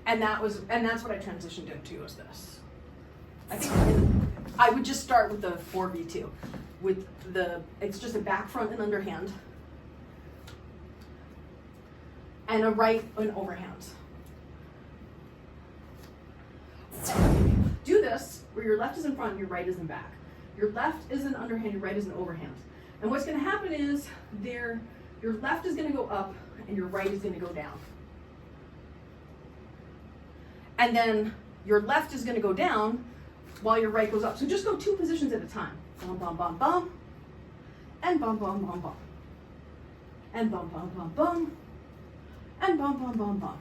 and that's what I transitioned into, was this. I think I would just start with the 4v2. It's just a back, front, and underhand, and a right and overhand. Do this where your left is in front and your right is in back. Your left is an underhand, your right is an overhand. And what's going to happen is your left is going to go up and your right is going to go down. And then your left is going to go down while your right goes up. So just go 2 positions at a time. Bum, bum, bum, bum. And bum, bum, bum, bum. And bum, bum, bum, bum. And bum, bum, bum, bum.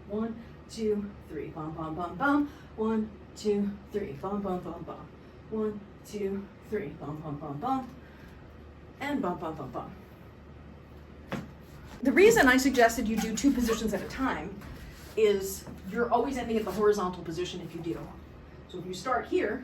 1, 2, 3. Bum, bum, bum, bum. 1, 2, 3. Bum, bum, bum, bum. 1, 2, 3. Bum, bum, bum, bum. And bum, bum, bum, bum. The reason I suggested you do 2 positions at a time is you're always ending at the horizontal position if you do. So if you start here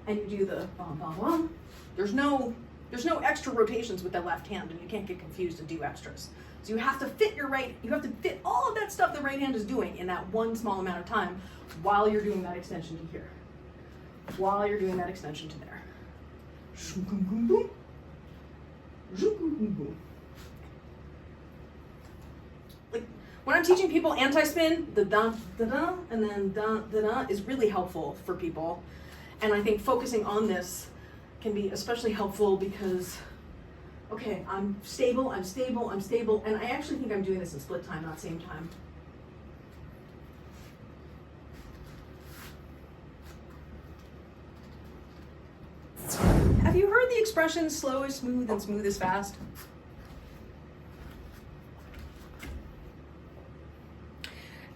and you do the bum, bum, bum, there's no extra rotations with the left hand, and you can't get confused and do extras. So you have to fit you have to fit all of that stuff the right hand is doing in that one small amount of time while you're doing that extension to here. While you're doing that extension to there. Like when I'm teaching people anti-spin, the da da da and then da da da is really helpful for people. And I think focusing on this can be especially helpful because, okay, I'm stable, and I actually think I'm doing this in split time, not same time. Have you heard the expression slow is smooth and smooth is fast?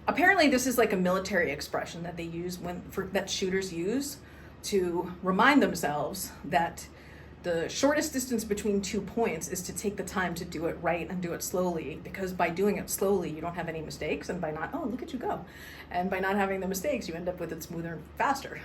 Apparently this is like a military expression that they use that shooters use to remind themselves that the shortest distance between 2 points is to take the time to do it right and do it slowly, because by doing it slowly you don't have any mistakes, and by not, oh look at you go, and by not having the mistakes you end up with it smoother and faster.